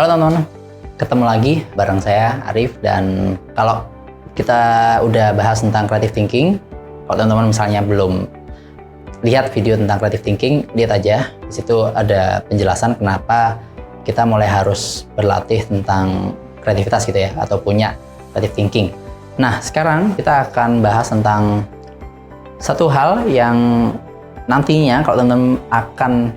Halo teman-teman, ketemu lagi bareng saya Arif, dan kalau kita udah bahas tentang creative thinking, kalau teman-teman misalnya belum lihat video tentang creative thinking, lihat aja. Di situ ada penjelasan kenapa kita mulai harus berlatih tentang kreativitas gitu ya, atau punya creative thinking. Nah, sekarang kita akan bahas tentang satu hal yang nantinya kalau teman-teman akan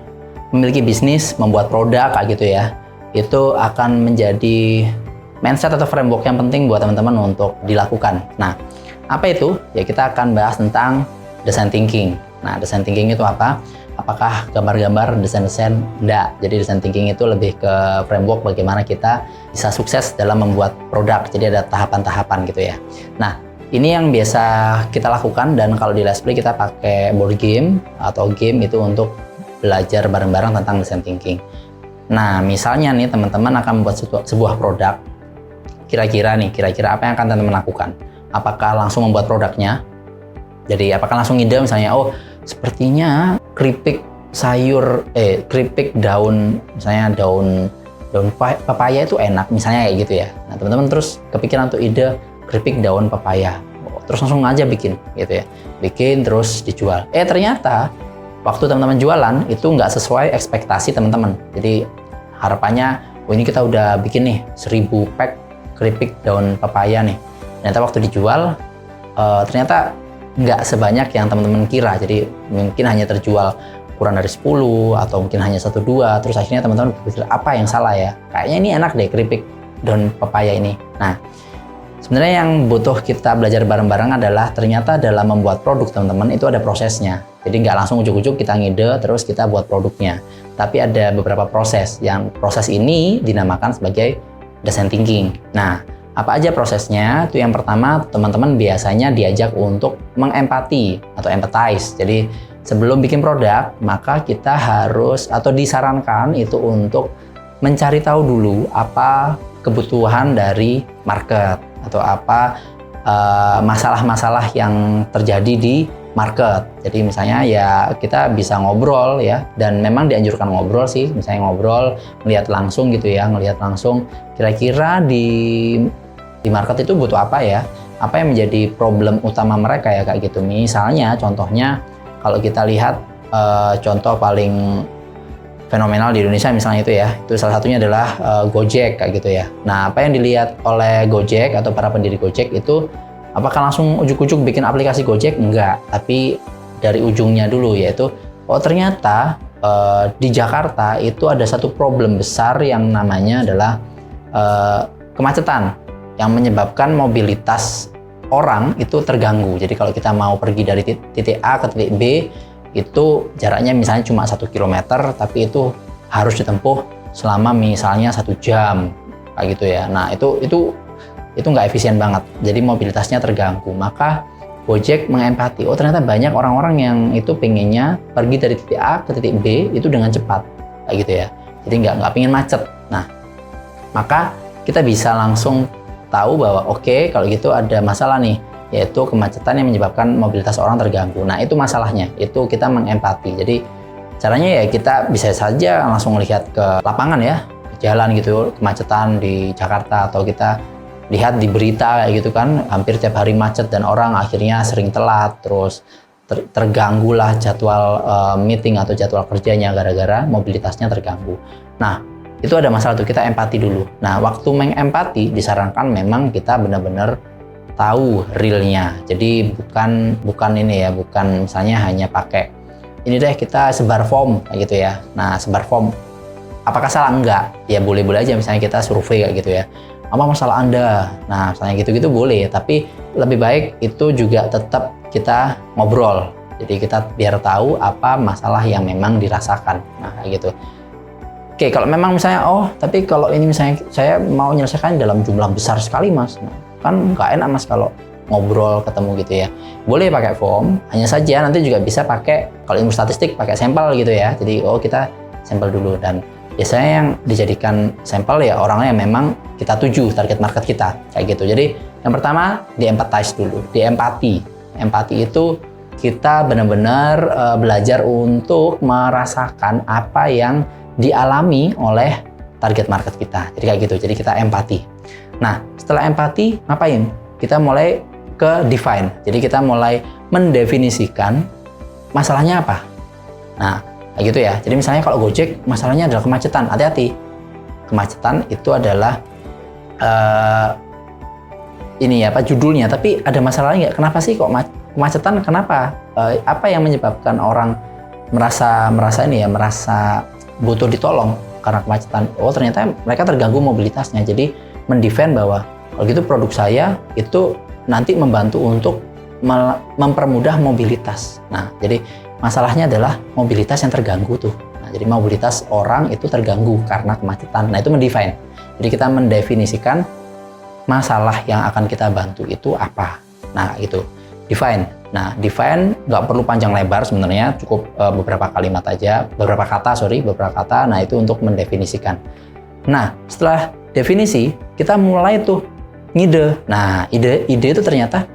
memiliki bisnis, membuat produk kayak gitu ya, itu akan menjadi mindset atau framework yang penting buat teman-teman untuk dilakukan. Nah, apa itu? Ya, kita akan bahas tentang design thinking. Nah, design thinking itu apa? Apakah gambar-gambar, desain-desain? Enggak. Jadi design thinking itu lebih ke framework bagaimana kita bisa sukses dalam membuat produk. Jadi ada tahapan-tahapan gitu ya. Nah, ini yang biasa kita lakukan, dan kalau di Let's Play kita pakai board game atau game itu untuk belajar bareng-bareng tentang design thinking. Nah, misalnya nih teman-teman akan membuat sebuah produk, kira-kira apa yang akan teman-teman lakukan? Apakah langsung membuat produknya? Jadi apakah langsung ide misalnya, oh sepertinya keripik sayur, keripik daun, misalnya daun pepaya itu enak, misalnya kayak gitu ya. Nah, teman-teman terus kepikiran tuh ide keripik daun pepaya, terus langsung aja bikin gitu ya, bikin terus dijual. Ternyata waktu teman-teman jualan itu nggak sesuai ekspektasi teman-teman. Jadi harapannya, oh ini kita udah bikin nih 1000 pack keripik daun pepaya nih. Ternyata waktu dijual ternyata nggak sebanyak yang teman-teman kira. Jadi mungkin hanya terjual kurang dari 10 atau mungkin hanya 1-2. Terus akhirnya teman-teman berpikir, apa yang salah ya? Kayaknya ini enak deh keripik daun pepaya ini. Nah, sebenarnya yang butuh kita belajar bareng-bareng adalah ternyata dalam membuat produk teman-teman itu ada prosesnya. Jadi nggak langsung ujuk-ujuk kita ngide terus kita buat produknya. Tapi ada beberapa proses, yang proses ini dinamakan sebagai design thinking. Nah, apa aja prosesnya? Itu yang pertama, teman-teman biasanya diajak untuk mengempati atau empathize. Jadi sebelum bikin produk, maka kita harus atau disarankan itu untuk mencari tahu dulu apa kebutuhan dari market atau apa masalah-masalah yang terjadi di market. Jadi misalnya ya kita bisa ngobrol ya, dan memang dianjurkan ngobrol sih, misalnya ngobrol, ngelihat langsung gitu ya, ngelihat langsung kira-kira di market itu butuh apa ya, apa yang menjadi problem utama mereka ya kayak gitu. Misalnya contohnya kalau kita lihat contoh paling fenomenal di Indonesia misalnya itu ya, itu salah satunya adalah Gojek kayak gitu ya. Nah, apa yang dilihat oleh Gojek atau para pendiri Gojek itu, apakah langsung ujuk-ujuk bikin aplikasi Gojek? Enggak, tapi dari ujungnya dulu, yaitu oh ternyata di Jakarta itu ada satu problem besar yang namanya adalah kemacetan yang menyebabkan mobilitas orang itu terganggu. Jadi kalau kita mau pergi dari titik A ke titik B, itu jaraknya misalnya cuma 1 km, tapi itu harus ditempuh selama misalnya 1 jam kayak gitu ya. Nah, itu nggak efisien banget, jadi mobilitasnya terganggu. Maka Gojek mengempati, oh ternyata banyak orang-orang yang itu pengennya pergi dari titik A ke titik B itu dengan cepat kayak gitu ya, jadi nggak pengen macet. Nah, maka kita bisa langsung tahu bahwa oke, kalau gitu ada masalah nih, yaitu kemacetan yang menyebabkan mobilitas orang terganggu. Nah, itu masalahnya, itu kita mengempati. Jadi caranya ya kita bisa saja langsung melihat ke lapangan ya, ke jalan gitu, kemacetan di Jakarta, atau kita lihat di berita kayak gitu kan, hampir tiap hari macet dan orang akhirnya sering telat, terus terganggulah jadwal meeting atau jadwal kerjanya gara-gara mobilitasnya terganggu. Nah, itu ada masalah tuh, kita empati dulu. Nah, waktu mengempati disarankan memang kita benar-benar tahu realnya. Jadi bukan ini ya, bukan misalnya hanya pakai ini deh kita sebar form kayak gitu ya. Nah, sebar form apakah salah? Enggak. Ya boleh-boleh aja misalnya kita survei kayak gitu ya. Apa masalah Anda? Nah, misalnya gitu-gitu boleh, tapi lebih baik itu juga tetap kita ngobrol. Jadi kita biar tahu apa masalah yang memang dirasakan. Nah, kayak gitu. Oke, kalau memang misalnya, oh tapi kalau ini misalnya saya mau menyelesaikan dalam jumlah besar sekali mas, nah, kan nggak enak mas kalau ngobrol ketemu gitu ya. Boleh pakai form, hanya saja nanti juga bisa pakai, kalau ilmu statistik pakai sampel gitu ya. Jadi oh kita sampel dulu, dan biasanya yang dijadikan sampel ya orang yang memang kita tuju, target market kita kayak gitu. Jadi yang pertama di-empathize dulu, di-empati. Empati itu kita benar-benar belajar untuk merasakan apa yang dialami oleh target market kita. Jadi kayak gitu. Jadi kita empati. Nah, setelah empati ngapain? Kita mulai ke define. Jadi kita mulai mendefinisikan masalahnya apa. Nah, kayak gitu ya. Jadi misalnya kalau Gojek masalahnya adalah kemacetan. Hati-hati. Kemacetan itu adalah ini ya apa judulnya, tapi ada masalahnya nggak? Kenapa sih kok kemacetan? Kenapa? Apa yang menyebabkan orang merasa butuh ditolong karena kemacetan? Oh, ternyata mereka terganggu mobilitasnya. Jadi mendefend bahwa kalau gitu produk saya itu nanti membantu untuk mempermudah mobilitas. Nah, jadi masalahnya adalah mobilitas yang terganggu tuh. Nah, jadi mobilitas orang itu terganggu karena kemacetan. Nah, itu mendefine. Jadi kita mendefinisikan masalah yang akan kita bantu itu apa. Nah, itu define. Nah, define nggak perlu panjang lebar sebenarnya, cukup beberapa kalimat aja, beberapa kata. Nah, itu untuk mendefinisikan. Nah, setelah definisi, kita mulai tuh ngide. Nah, ide itu ternyata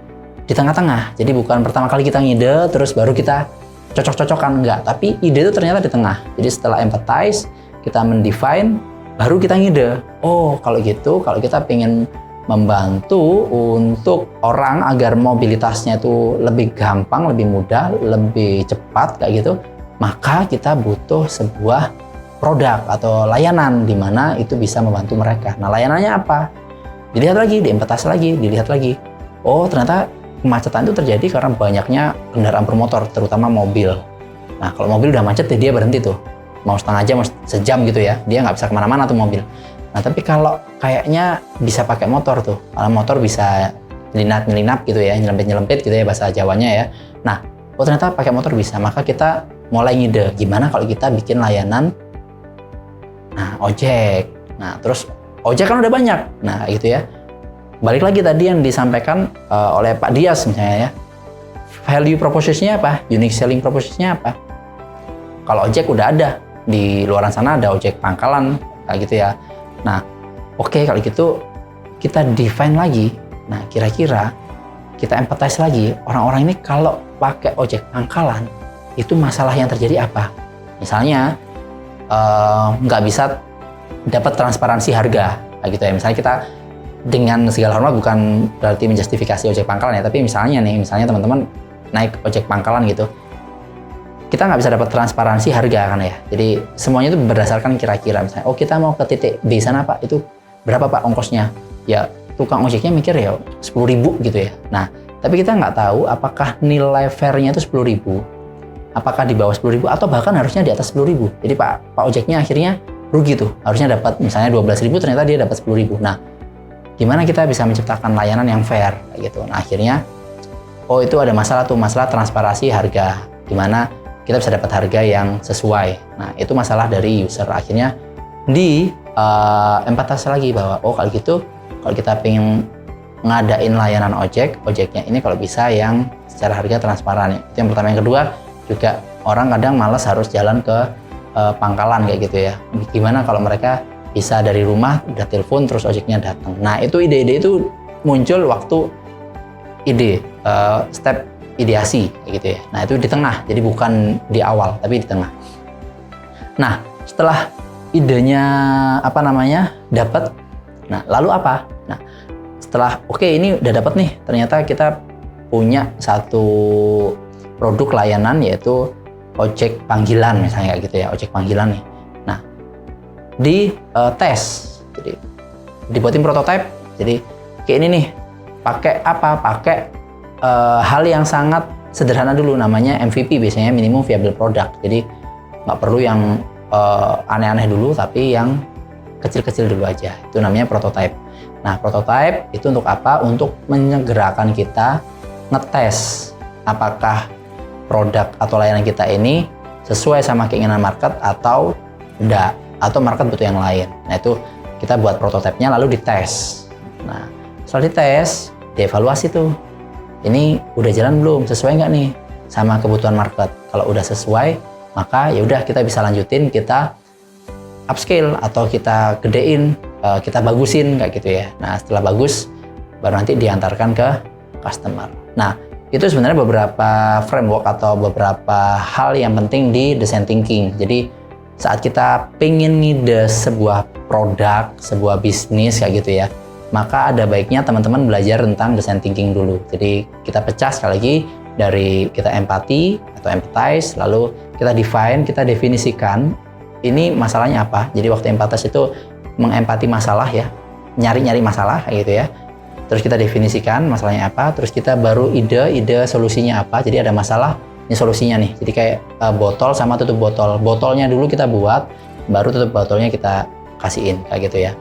di tengah-tengah. Jadi bukan pertama kali kita ngide, terus baru kita cocok-cocokan, enggak. Tapi ide itu ternyata di tengah. Jadi setelah empathize, kita mendefine, baru kita ngide. Oh, kalau gitu, kalau kita pengen membantu untuk orang agar mobilitasnya itu lebih gampang, lebih mudah, lebih cepat kayak gitu, maka kita butuh sebuah produk atau layanan di mana itu bisa membantu mereka. Nah, layanannya apa? Dilihat lagi, diempatasi lagi, dilihat lagi. Oh, ternyata kemacetan itu terjadi karena banyaknya kendaraan bermotor, terutama mobil. Nah, kalau mobil udah macet, dia berhenti tuh. Mau setengah jam, mau sejam gitu ya. Dia nggak bisa kemana-mana tuh mobil. Nah, tapi kalau kayaknya bisa pakai motor tuh. Kalau motor bisa nyelinap gitu ya, nyelempit gitu ya bahasa Jawanya ya. Nah, oh ternyata pakai motor bisa. Maka kita mulai ngide, gimana kalau kita bikin layanan ojek. Nah, terus ojek kan udah banyak. Nah, gitu ya. Balik lagi tadi yang disampaikan oleh Pak Dias misalnya ya. Value proposition-nya apa? Unique selling proposition-nya apa? Kalau ojek udah ada. Di luaran sana ada ojek pangkalan, kayak gitu ya. Nah, oke, kalau gitu kita define lagi. Nah, kira-kira kita empathize lagi. Orang-orang ini kalau pakai ojek pangkalan, itu masalah yang terjadi apa? Misalnya, nggak bisa dapat transparansi harga, kayak gitu ya. Misalnya kita dengan segala hormat bukan berarti menjustifikasi ojek pangkalan ya, tapi misalnya teman-teman naik ojek pangkalan gitu, kita nggak bisa dapat transparansi harga kan ya. Jadi semuanya itu berdasarkan kira-kira. Misalnya, oh kita mau ke titik B sana Pak, itu berapa Pak ongkosnya? Ya tukang ojeknya mikir ya 10.000 gitu ya. Nah, tapi kita nggak tahu apakah nilai fairnya itu 10.000, apakah di bawah 10.000 atau bahkan harusnya di atas 10.000. Jadi Pak ojeknya akhirnya rugi tuh. Harusnya dapat misalnya 12.000, ternyata dia dapat 10.000. Nah, gimana kita bisa menciptakan layanan yang fair gitu. Nah, akhirnya oh itu ada masalah tuh, masalah transparansi harga. Gimana kita bisa dapat harga yang sesuai. Nah, itu masalah dari user. Akhirnya di empathize lagi bahwa oh kalau gitu, kalau kita pengen ngadain layanan ojeknya ini kalau bisa yang secara harga transparan. Itu yang pertama. Yang kedua, juga orang kadang malas harus jalan ke pangkalan kayak gitu ya. Gimana kalau mereka bisa dari rumah udah telepon terus ojeknya datang. Nah, itu ide-ide itu muncul waktu step ideasi gitu ya. Nah, itu di tengah. Jadi bukan di awal, tapi di tengah. Nah, setelah idenya dapat. Nah, lalu apa? Nah, setelah oke, ini udah dapat nih. Ternyata kita punya satu produk layanan yaitu ojek panggilan misalnya kayak gitu ya, ojek panggilan nih. Nah, di tes. Jadi dibuatin prototipe. Jadi kayak ini nih. Pakai apa? Pakai hal yang sangat sederhana dulu, namanya MVP, biasanya minimum viable product. Jadi nggak perlu yang aneh-aneh dulu, tapi yang kecil-kecil dulu aja. Itu namanya prototype. Nah, prototype itu untuk apa? Untuk menyegerakan kita ngetes apakah produk atau layanan kita ini sesuai sama keinginan market atau enggak, atau market butuh yang lain. Nah, itu kita buat prototipenya lalu dites. Nah, setelah dites, dievaluasi tuh. Ini udah jalan belum? Sesuai nggak nih sama kebutuhan market? Kalau udah sesuai, maka ya udah kita bisa lanjutin, kita upscale atau kita gedein, kita bagusin kayak gitu ya. Nah, setelah bagus, baru nanti diantarkan ke customer. Nah, itu sebenarnya beberapa framework atau beberapa hal yang penting di design thinking. Jadi saat kita pengen ngide sebuah produk, sebuah bisnis kayak gitu ya, maka ada baiknya teman-teman belajar tentang design thinking dulu. Jadi kita pecah sekali lagi dari kita empati atau empathize, lalu kita define, kita definisikan ini masalahnya apa. Jadi waktu empathize itu mengempati masalah ya, nyari-nyari masalah kayak gitu ya. Terus kita definisikan masalahnya apa, terus kita baru ide solusinya apa. Jadi ada masalah, ini solusinya nih. Jadi kayak botol sama tutup botol. Botolnya dulu kita buat, baru tutup botolnya kita kasihin kayak gitu ya.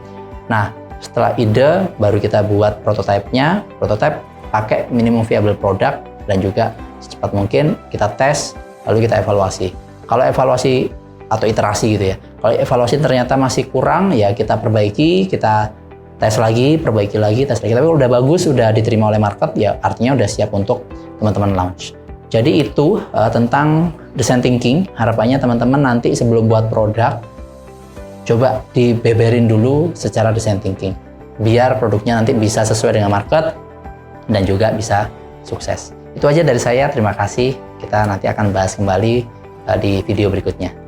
Nah, setelah ide baru kita buat prototipenya. Prototipe pakai minimum viable product dan juga secepat mungkin kita tes, lalu kita evaluasi. Kalau evaluasi atau iterasi gitu ya. Kalau evaluasi ternyata masih kurang, ya kita perbaiki, kita tes lagi, perbaiki lagi, tes lagi. Tapi kalau udah bagus, udah diterima oleh market, ya artinya udah siap untuk teman-teman launch. Jadi itu tentang design thinking. Harapannya teman-teman nanti sebelum buat produk, coba dibeberin dulu secara design thinking. Biar produknya nanti bisa sesuai dengan market dan juga bisa sukses. Itu aja dari saya, terima kasih. Kita nanti akan bahas kembali di video berikutnya.